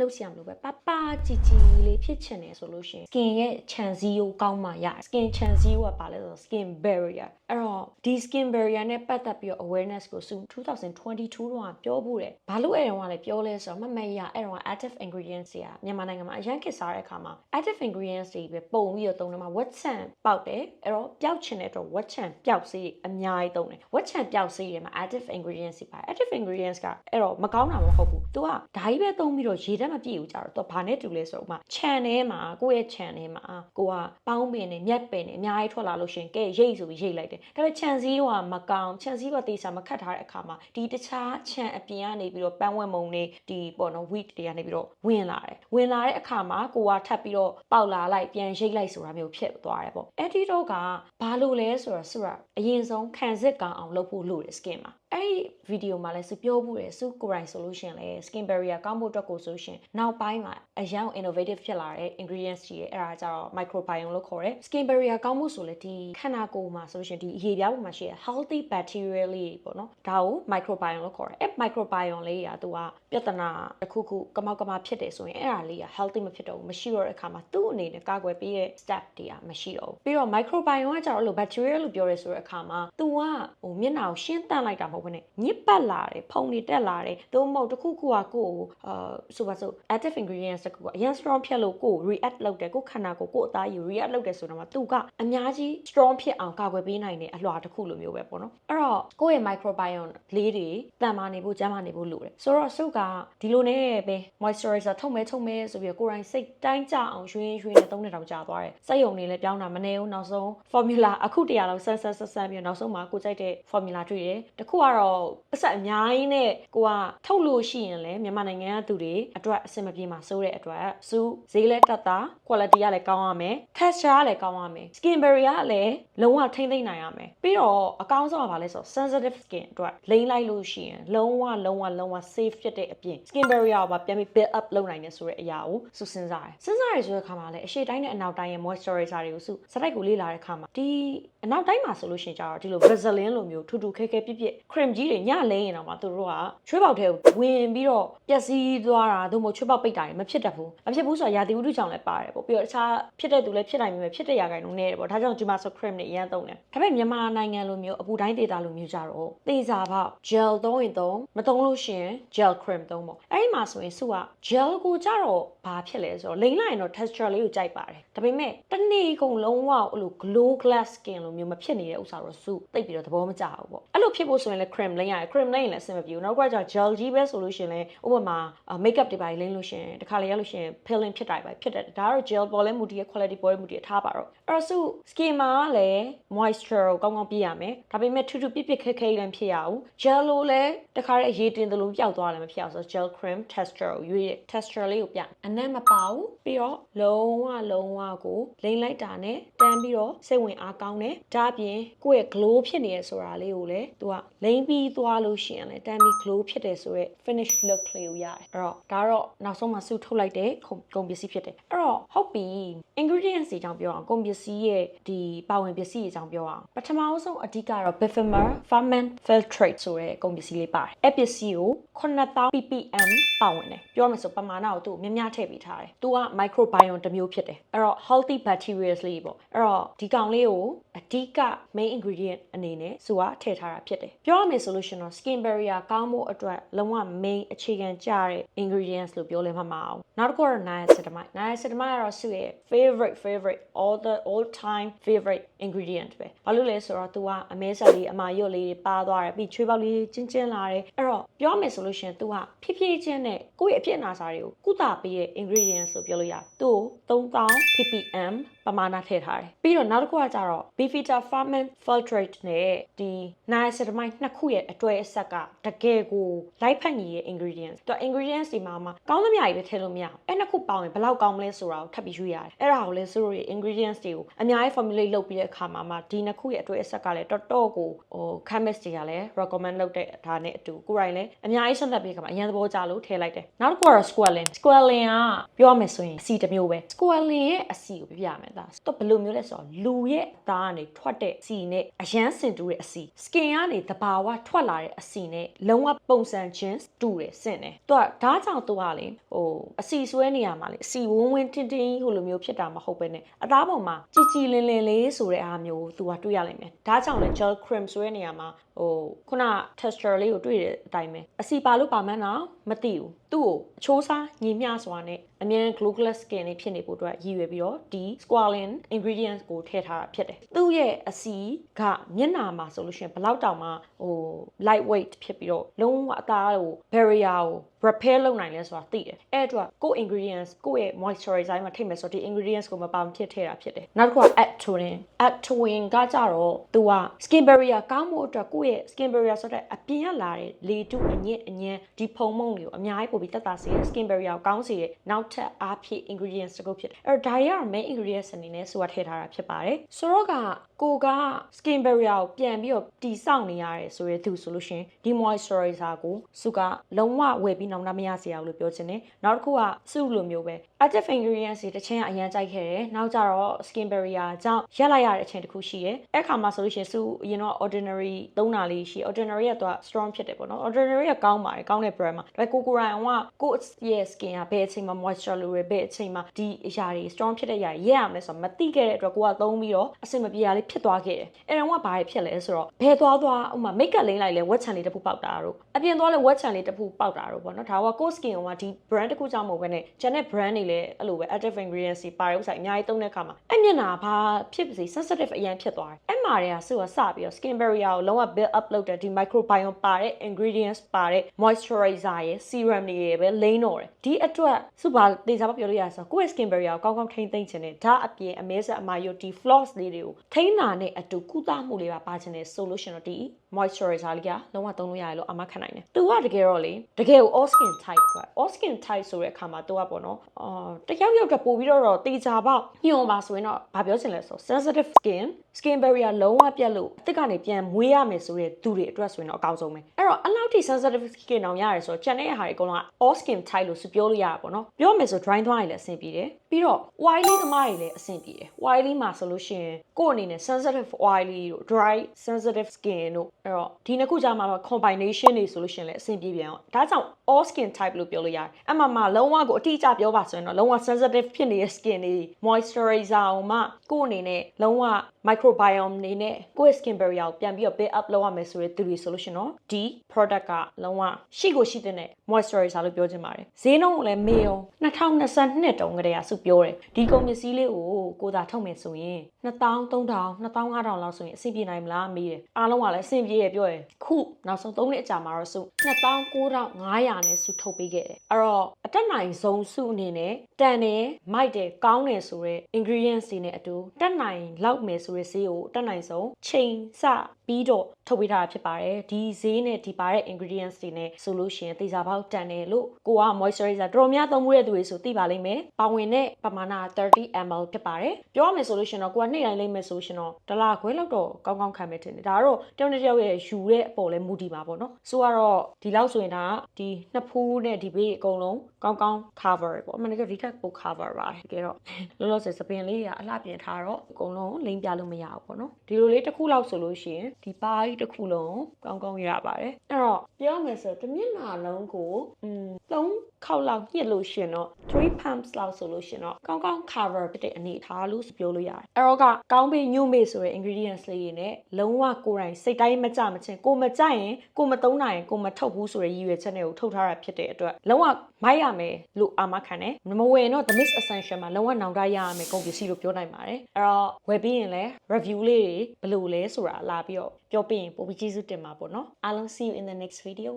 လုပ်စီရမလို့ပဲပပကြည်ကြည်လေးဖြစ်ချင်တယ်ဆိုလို့ရှိရင် skin ရဲ့ chance ကိုကောင်းမှရတယ် skin chance ကပါလဲဆို skin barrier အဲ့တော့ဒီ skin barrier နဲ့ပတ်သက်ပြီးတော့ awareness ကို2022တော့ပြောဖို့တယ်ဘာလို့အဲ့တော့ကလည်းပြောလဲဆိုတော့မမရအဲ့တော့ active ingredients တွေကမြန်မာနိုင်ငံမှာအရင်ခေတ်စားတဲ့အခါမှာ active ingredients တွေပဲပုံပြီးတော့သုံးတယ်မှာ wet chan ပေါက်တယ်အဲ့တော့ပျောက်ချင်တဲ့အတွက် wet chan ပျောက်စေးအများကြီးသုံးတယ် wet chan ပျောက်စေးတွေမှာ active ingredients တွေပါ active ingredients ကအဲ့တော့မကောင်းတာမဟုတ်ဘူး तू ကဓာကြီးပဲသုံးပြီးတော့ရေတက်မပြည့်ဘူးကြတော့ तू ဘာနဲ့တူလဲဆိုတော့ခြံထဲမှာကိုယ့်ရဲ့ခြံထဲမှာကိုကပေါင်းပင်နေမြက်ပင်နေအများကြီးထွက်လာလို့ရှင်ကဲရိတ်ဆိုပြီးရိတ်လိုက်တယ်ဒါပေမဲ့ခြံစည်းတော့မကောင်းခြံစည်းကတေးစားမခတ်ထားတဲ့အခါမှာဒီတခြားခြံအပြင်ကနေပြီးတော့ပန်းဝက်မုံတွေဒီပေါ့နော် wheat တွေကနေပြီးတော့ဝင်လာတဲ့အခါမှာကိုကထပ်ပြီးတော့ပေါက်လာလိုက်ပြန်ရိတ်လိုက်ဆိုတာမျိုးဖြစ်သွားတယ်ပေါ့အဲ့ဒီတော့ကဘာလို့လဲဆိုတော့အရင်ဆုံးခံစစ်ကောင်းအောင်လုပ်ဖို့လိုတယ် skin မှာအဲ့ဒီဗီဒီယိုမှာလည်းစုပြောဖို့ရယ်စုကိုရိုင်းဆိုလို့ရှင်လေ skin barrier ကောင်းဖို့အတွက်ကိုဆိုရှင်နောက်ပိုင်းမှာအရန် innovative ဖြစ်လာတဲ့ ingredients ကြီးရဲ့အဲ့ဒါကြတော့ microbiome လို့ခေါ်တယ် skin barrier ကောင်းဖို့ဆိုလေဒီခန္ဓာကိုယ်မှာဆိုရှင်ဒီအရေပြားပေါ်မှာရှိတဲ့ healthy bacteria လေးပေါ့နော်ဒါကို microbiome လို့ခေါ်တယ်အဲ့ microbiome လေးကသူကပြဿနာတစ်ခုခုကမောက်ကမဖြစ်တယ်ဆိုရင်အဲ့ဒါလေးက healthy မဖြစ်တော့ဘူးမရှိတော့တဲ့အခါမှာသူ့အနေနဲ့ကာကွယ်ပေးတဲ့ step တွေကမရှိတော့ဘူးပြီးတော့ microbiome ကကြတော့အဲ့လို bacteria လို့ပြောရဲဆိုတဲ့အခါမှာသူကဟိုမျက်နှာကိုရှင်းတန့်လိုက်တာမဟုတ်ဘဲနဲ့ညစ်ပတ်လာတယ်ဖုံတွေတက်လာတယ်သို့မဟုတ်တစ်ခုခုကကိုယ်ဆိုပါစို့ active ingredients တခုကအရင် strong ဖြစ်လို့ကိုယ် react လုပ်တယ်ကိုယ်ခန္ဓာကိုယ်အသားယူ react လုပ်တယ်ဆိုတော့မှသူကအများကြီး strong ဖြစ်အောင်ကာကွယ်ပေးနိုင်တဲ့အလွှာတစ်ခုလိုမျိုးပဲပေါ့နော်အဲ့တော့ကိုယ့်ရဲ့ microbiome လေးတွေတန်မာနေဖို့ကျန်းမာနေဖို့လိုတယ်ဆိုတော့စုကဒီလိုနဲ့ပဲ moisturizer ထုတ်မဲဆိုပြီးတော့ကိုယ်တိုင်စိတ်တိုင်းကြအောင်ရွှင်းနဲ့သုံးနေတောင်ကြာသွားတယ်စက်ရုံတွေလည်းပြောင်းတာမနေဘူးနောက်ဆုံး formula အခုတရာလောက်ဆန်းပြီးတော့နောက်ဆုံးမှာကိုကြိုက်တဲ့ formula တွေ့တယ်တခုကတော့အဆက်အများကြီးနဲ့ကိုကထုတ်လို့ရှိရင်လည်းမြန်မာနိုင်ငံကသူတွေအတွက်အဆင်မပြေမှာစိုးတဲ့အတွက်စုဈေးလဲတက်တာ quality ကလည်းကောင်းရမယ် texture ကလည်းကောင်းရမယ် skin barrier ကလည်းလုံးဝထိမ့်သိမ့်နိုင်ရမယ်ပြီးတော့အကောင်းဆုံးကဘာလဲဆိုတော့ sensitive skin အတွက်လိမ့်လိုက်လို့ရှိရင်လုံးဝ safe ဖြစ်တဲ့အပြင် skin barrier ကိုပါပြန်ပြီး build up လုပ်နိုင်တယ်ဆိုတဲ့အရာကိုစုစဉ်းစားတယ်ဆိုတဲ့အခါမှာလည်းအရှေ့တိုင်းနဲ့အနောက်တိုင်းရဲ့ moisturizer တွေကိုစုစတိုက်ကိုလေ့လာတဲ့အခါမှာဒီအနောက်တိုင်းမှာဆိုလို့ရှိရင်ကျတော့ဒီလို Vaseline လိုမျိုးထူထူခဲခဲပြည့် cream ကြီးတွေညလဲရင်တော့မှသူတို့ကချွေးပေါက်ထဲကိုဝင်ပြီးတော့ပျက်စီးသွားတာသို့မဟုတ်ချွေးပေါက်ပိတ်တာတွေမဖြစ်တတ်ဘူးမဖြစ်ဘူးဆိုတော့ရာသီဥတုကြောင့်လည်းပါတယ်ပေါ့ပြီးတော့တခြားဖြစ်တဲ့သူလည်းဖြစ်နိုင်ပြီပဲဖြစ်တဲ့ရာခိုင်နှုန်းနည်းတယ်ပေါ့ဒါကြောင့်ဒီမှာဆို cream တွေအရင်သုံးတယ်ဒါပေမဲ့မြန်မာနိုင်ငံလိုမျိုးအပူတိုင်းဒေသလိုမျိုးကြတော့သေစာပေါက် gel သုံးရင်သုံးမသုံးလို့ရှိရင် gel cream သုံးပေါ့အဲ့ဒီမှာဆိုရင်စုက gel ကိုကြတော့ဘာဖြစ်လဲဆိုတော့လိမ့်လိုက်ရင်တော့ texture လေးကိုကြိုက်ပါတယ်ဒါပေမဲ့တနေ့ကုန်လုံးဝအဲ့လို glow glass skin လိုမျိုးမဖြစ်နေတဲ့ဥစ္စာတော့စုတိတ်ပြီးတော့သဘောမကျဘူးပေါ့အဲ့လိုဖြစ်ဖို့ဆိုရင်လည်း cream လိမ့်ရတယ် cream လိမ့်ရင်လည်းအဆင်မပြေဘူးနောက်ကကျ gel ကြီးပဲဆိုလို့ရှိရင်လည်းဥပမာ makeup တွေပါလိမ့်လို့ရှိရင်တခါလေရလို့ရှိရင် peeling ဖြစ်တာပဲဖြစ်တယ်ဒါကတော့ gel ပေါ်လဲမူတည်ရဲ့ quality ပေါ်လဲမူတည်ထားပါတော့အဲ့တော့စု skin မှာလည်း moisture ကိုကောင်းကောင်းပြရမယ်ဒါပေမဲ့ထူးထူးပြည့်ခဲခဲလည်းဖြစ်ရအောင် gel လိုလည်းတခါလေရေတင်သလိုပျောက်သွားလည်းမဖြစ်အောင်ဆို gel cream texture ကိုရွေး texture လေးကိုပြအနက်မပါဘူးပြီးတော့လုံးဝကိုလိမ့်လိုက်တာနဲ့တန်းပြီးတော့စိတ်ဝင်အားကောင်းတယ်ဒါအပြင်ကိုယ့်ရဲ့ glow ဖြစ်နေရဆိုတာလေးကိုလည်းသူကလိမ့်ပြီးသွားလို့ရှိရင်လည်းတန်းပြီး glow ဖြစ်တယ်ဆိုတော့ finish look လေးကိုရတယ်အဲ့တော့ဒါတော့နောက်ဆုံးမှစုထုတ်လိုက်တဲ့ကုန်ပစ္စည်းဖြစ်တယ်အဲ့တော့ဟုတ်ပြီ ingredients တွေအကြောင်းပြောအောင်ကုန်ပစ္စည်းရဲ့ဒီပါဝင်ပစ္စည်းတွေအကြောင်းပြောအောင်ပထမဆုံးအဓိကတော့ Bifimer Ferment Filtrate ဆိုတဲ့ကုန်ပစ္စည်းလေးပါတယ်အဲ့ပစ္စည်းကို9000 ppm ပါဝင်တယ်ပြောမယ်ဆိုပမာဏကိုသူ့များထည့်ပေးထားတယ်သူက microbiome တစ်မျိုးဖြစ်တယ်အဲ့တော့ healthy bacteria လေးပေါ့အဲ့တော့ဒီကောင်လေးကိုအဓိက main ingredient အနေနဲ့သူကထည့်ထားတာဖြစ်တယ်ပြောရမယ်ဆိုလို့ရှိရင်တော့ skin barrier ကောင်းဖို့အတွက်လုံးဝ main အခြေခံကျတဲ့ ingredients လို့ပြောလဲမှာမအောင်နောက်တစ်ခုကတော့ niacinamide ကတော့သူ့ရဲ့ favorite all time favorite ingredient ပဲဘာလို့လဲဆိုတော့သူကအမဲဆက်လေးအမာရွတ်လေးပါသွားတယ်ပြီးချွေးပေါက်လေးကျင်းလာတယ်အဲ့တော့ပြောမယ်ဆိုလို့ရှိရင်သူကဖြည်းဖြည်းချင်းနဲ့ကိုယ့်ရဲ့အဖြစ်အနာစာတွေကိုကုသပေးတဲ့ ingredients လို့ပြောလို့ရတယ်သူ့ကို3000 ppm ပမာဏထည့်ထားတယ်ပြီးတော့နောက်တစ်ခုကကြတော့ Bifida Ferment Filtrate နဲ့ဒီ niacinamide နှစ်ခုရဲ့အတွဲအဆက်ကတကယ်ကိုလိုက်ဖက်ညီရဲ့ ingredients သူ ingredients ဒီမှာကောင်းသမျှကြီးပဲထည့်လို့မရအောင်အဲ့နှစ်ခုပေါင်းရင်ဘယ်လောက်ကောင်းမလဲဆိုတာကိုထပ်ပြီးရွေးရတယ်အဲ့ဒါကိုလည်းသူတို့ရဲ့ ingredients တွေကိုအများကြီး formulate လုပ်ပြီးတဲ့အခါမှာဒီနှစ်ခုရဲ့အတွဲအဆက်ကလည်းတော်တော်ကိုchemist တွေကလည်း recommend လုပ်တဲ့ဒါနဲ့အတူကိုယ်တိုင်လည်းအများကြီးဆက်သက်ပြီးခါမှာအရင်သဘောကျလို့ထည့်လိုက်တယ်နောက်တစ်ခုကတော့ squalene ကပြောမယ်ဆိုရင်အစီတစ်မျိုးပဲ squalene ရဲ့အစီကိုပြပြမယ်ဒါတော့ဘယ်လိုမျိုးလဲဆိုတော့လူရဲ့အသားကနေထွက်တဲ့အစီနဲ့အရန်စင်တူတဲ့အစီ skin ကနေသဘာဝ ဝထွက်လာတဲ့အစီနဲ့လုံးဝပုံစံချင်းတူတယ်ဆင့်တယ်သူကဒါကြောင့်သူကလေအစီဆွဲနေရမှာလေအစီဝန်းဝန်းတင်းတင်းဟိုလိုမျိုးဖြစ်တာမဟုတ်ပဲနဲ့အသားပေါ်မှာကြည်ကြည်လင်လင်လေးဆိုတဲ့အားမျိုးသူကတွေ့ရလိမ့်မယ်ဒါကြောင့်လေ gel cream ဆွဲနေရမှာခုန texture လေးကိုတွေ့တဲ့အတိုင်းပဲအစီပါလို့ပါမှန်းတော့မသိဘူးသူ့ကိုအချိုးစားညီမျှစွာနဲ့အမြဲ glowless skin လေးဖြစ်နေဖို့အတွက်ရည်ရွယ်ပြီးတော့ဒီ squalene ingredients ကိုထည့်ထားတာဖြစ်တယ်သူ့ရဲ့အစီကမျက်နှာမှာဆိုလို့ရှိရင်ဘလောက်တောင်မှlightweight ဖြစ်ပြီးတော့လုံးဝအသားကို barrier ကို repair လုပ်နိုင်လဲဆိုတာသိတယ်အဲ့အတွက်ကို ingredients ကိုရဲ့ moisturizer မှာထည့်မယ်ဆိုတော့ဒီ ingredients ကိုမပါမဖြစ်ထည့်တာဖြစ်တယ်နောက်တစ်ခုက actoin ကကြတော့သူက skin barrier ကောင်းမှုအတွက်ကိုရဲ့ skin barrier ဆိုတဲ့အပြင်ရလာတဲ့လေတုအညစ်အညမ်းဒီဖုံမုံတွေကိုအများကြီးပို့ပြီးတက်တာစေတဲ့ skin barrier ကိုကောင်းစေတဲ့နောက်ထပ်အားဖြည့် ingredients တစ်ခုဖြစ်တယ်အဲ့တော့ဒါတွေကတော့ main ingredients အနေနဲ့ဆိုတာထည့်ထားတာဖြစ်ပါတယ်ဆိုတော့ကိုက skin barrier ကိုပြန်ပြီးတော့တိစောက်နေရတယ်ဆိုရဲသူဆိုလို့ရှင်ဒီ moisturizer ကိုစုကလုံးဝဝယ်ပြီးနောက်မရစေအောင်လို့ပြောချင်တယ်နောက်တစ်ခုကစုလိုမျိုးပဲ active ingredients တွေတစ်ချင်းအရင်ကြိုက်ခဲ့တယ်နောက်ကြတော့ skin barrier ကြောင့်ရက်လိုက်ရတဲ့အချိန်တစ်ခုရှိတယ်အဲ့ခါမှာဆိုလို့ရှင်စုအရင်တော့ ordinary သုံးတာလေးရှိ ordinary ကတော့ strong ဖြစ်တယ်ပေါ့နော် ordinary ကကောင်းပါတယ်ကောင်းတဲ့ brand မှာဒါပေမဲ့ကိုရိုင်ကကိုရဲ့ skin ကဘယ်အချိန်မှာ moisture လိုရယ်ဘယ်အချိန်မှာဒီအရာတွေ strong ဖြစ်တဲ့အရာတွေရက်ရမယ်ဆိုတော့မသိခဲ့တဲ့အတွက်ကိုကသုံးပြီးတော့အဆင်မပြေတာလေးဖြစ်သွားခဲ့တယ်အဲ့တော့ကဘာတွေဖြစ်လဲဆိုတော့ဘယ်သွားဥမာ make up လိမ့်လိုက်လဲဝက်ချန်လေးတစ်ခုပေါက်တာတို့အပြင်သွားလဲဝက်ချန်လေးတစ်ခုပေါက်တာတို့ပေါ့နော်ဒါကကို skin ကဒီ brand တစ်ခုကြောင့်မဟုတ်ဘဲနဲ့ကျန်တဲ့ brand တွေလည်းအဲ့လိုပဲ active ingredients တွေပါတဲ့ဥစ္စာအများကြီးသုံးတဲ့အခါမှာအဲ့မျက်နှာဘာဖြစ်ပါစေ sensitive အရင်ဖြစ်သွားတယ်အဲ့မှာတွေကစုကစပြီးတော့ skin barrier ကိုလုံးဝ build up လုပ်တဲ့ဒီ microbiome ပါတဲ့ ingredients ပါတဲ့ moisturizer ရဲ့ serum တွေရဲ့ပဲလိမ့်တော့တယ်ဒီအတွက်စုပါတေချာပြောလို့ရဆိုကိုယ့်ရဲ့ skin barrier ကိုကောင်းကောင်းထိန်းသိမ်းခြင်းနဲ့ဒါအပြင်အမဲဆက်အမာယိုဒီ floss လေးတွေကိုထိန်းတာနဲ့အတူကုသမှုလေးပါခြင်းနဲ့ solution တော့ဒီ moisturizer လေးကလုံးဝသုံးလို့ရတယ်လို့အမခံနိုင်တယ်သူကတကယ်တော့လေတကယ်ကို all skin type ပဲ all skin type ဆိုတဲ့အခါမှာသူကပေါ့နော်တယောက်ပို့ပြီးတော့တေချာပေါက်ညွန်ပါဆိုရင်တော့ဘာပြောချင်လဲဆို sensitive skin barrier လုံးဝပြတ်လို့အစ်စ်ကနေပြန်မွေးရမယ်ဆိုတဲ့သူတွေအတွက်ဆိုရင်တော့အကောင်းဆုံးပဲအဲ့တော့အလောက်ထိ sensitive skin တောင်ရတယ်ဆိုတော့ကျန်တဲ့ဟာတွေအကုန်လုံးက all skin type လို့ပြောလို့ရတာပေါ့နော်ပြောမယ်ဆို dry သွားရင်လည်းအဆင်ပြေတယ်ပြီးတော့ oily သမားတွေလည်းအဆင်ပြေတယ် oily မှာဆိုလို့ရှိရင်ကိုယ့်အနေနဲ့ sensitive oily တို့ dry sensitive skin တို့အဲ့တော့ဒီနှစ်ခုကြားမှာ combination တွေဆိုလို့ရှိရင်လည်းအဆင်ပြေပြန်အောင်ဒါကြောင့် all skin type လို့ပြောလို့ရတယ်အမှလုံးဝကိုအတိအကျပြောပါဆိုရင်တော့လုံးဝ sensitive ဖြစ်နေတဲ့ skin တွေ moisturizer ကိုမှကိုယ့်အနေနဲ့လုံးဝ microbiome နေနဲ့ကိုယ့် skin barrier ကိုပြန်ပြီးတော့ build up လုပ်ရမယ်ဆိုတဲ့သူတွေဆိုလို့ရှိရင်တော့ဒီ product ကလုံးဝရှိတဲ့ moisturizer လို့ပြောချင်ပါတယ်ဈေးနှုန်းကိုလည်းမေရော2022တုန်းကတည်းကစုပြောတယ်ဒီကုန်ပစ္စည်းလေးကိုသာထုတ်မယ်ဆိုရင်2000 3000 2500လောက်ဆိုရင်အဆင်ပြေနိုင်မလားမေးတယ်အားလုံးကလည်းအဆင်ပြေရပြောတယ်ခုနောက်ဆုံး3နှစ်အကြာမှာတော့စု29500နဲ့စုထုတ်ပေးခဲ့တယ်အဲ့တော့အတက်နိုင်ဆုံးစုအနေနဲ့တန်တယ်မိုက်တယ်ကောင်းတယ်ဆိုတဲ့ ingredients တွေနဲ့အတူတက်နိုင်လောက်မယ်ဆိုတဲ့ဈေးကိုတက်နိုင်ဆုံးချိန်စပြီးတော့ထုတ်ပေးထားတာဖြစ်ပါတယ်ဒီဈေးနဲ့ဒီပါတဲ့ ingredients တွေနဲ့ဆိုလို့ရှိရင်သေချာပေါက်တန်တယ်လို့ကိုက moisturizer တော်တော်များသုံးမှုတဲ့သူတွေဆိုသိပါလိမ့်မယ်ပါဝင်တဲ့ပမာဏ 30ml ဖြစ်ပါတယ်ပြောရမယ်ဆိုလို့ရှိရင်တော့ကိုကနေ့တိုင်းလိမ့်မယ်ဆိုရှင်တော့ဒလခွဲလောက်တော့ကောင်းကောင်းခံမယ်ထင်တယ်ဒါကတော့တယောက်နဲ့တယောက်ရဲ့ယူတဲ့အပေါ်လဲမူတည်ပါပေါ့နော်ဆိုတော့ဒီလောက်ဆိုရင်ဒါဒီနှစ်ဖူးနဲ့ဒီဘေးအကုန်လုံးကောင်းကောင်း cover ပေါ့အမှန်တကယ်ဒီထက်ပို cover ပါတယ်တကယ်တော့လောလောဆယ်စပင်လေးကအလှပြင်ထားတော့အကုန်လုံးလိမ့်ပြလို့မရဘူးပေါ့နော်ဒီလိုလေးတစ်ခုလောက်ဆိုလို့ရှိရင်ဒီပါးကြီးတစ်ခုလုံးကောင်းကောင်းရပါတယ်အဲ့တော့ပြောမယ်ဆိုတမျက်နှာလုံးကို3ခေါက်လောက်ညှစ်လို့ရှင်တော့3 pumps လောက်ဆိုလို့ရှင်တော့ကောင်းကောင်း cover ဖြစ်တဲ့အနေထားလို့ပြောလို့ရတယ်အဲ့တော့ကောင်းပေးညွန့်မေဆိုတဲ့ ingredients လေးတွေနဲ့လုံးဝကိုယ်တိုင်စိတ်တိုင်းမကြမချင်းကိုမကြရင်ကိုမသုံးနိုင်ကိုမထုတ်ဘူးဆိုတဲ့ရည်ရွယ်ချက်နဲ့ကိုထုတ်ထားတာဖြစ်တဲ့အတွက်လုံးဝမိုက်ရမယ်လို့အာမခံတယ်မဝယ်တော့ The Mist Essential မှာလုံးဝနောင်တရရမယ်ကုန်ပစ္စည်းလို့ပြောနိုင်ပါတယ်အဲ့တော့ဝယ်ပြီးရင်လည်း review လေးတွေဘယ်လိုလဲဆိုတာလာပြီးတော့ပြောပြရင်ပိုပြီးကျေးဇူးတင်ပါပေါ့နော်အားလုံး see you in the next video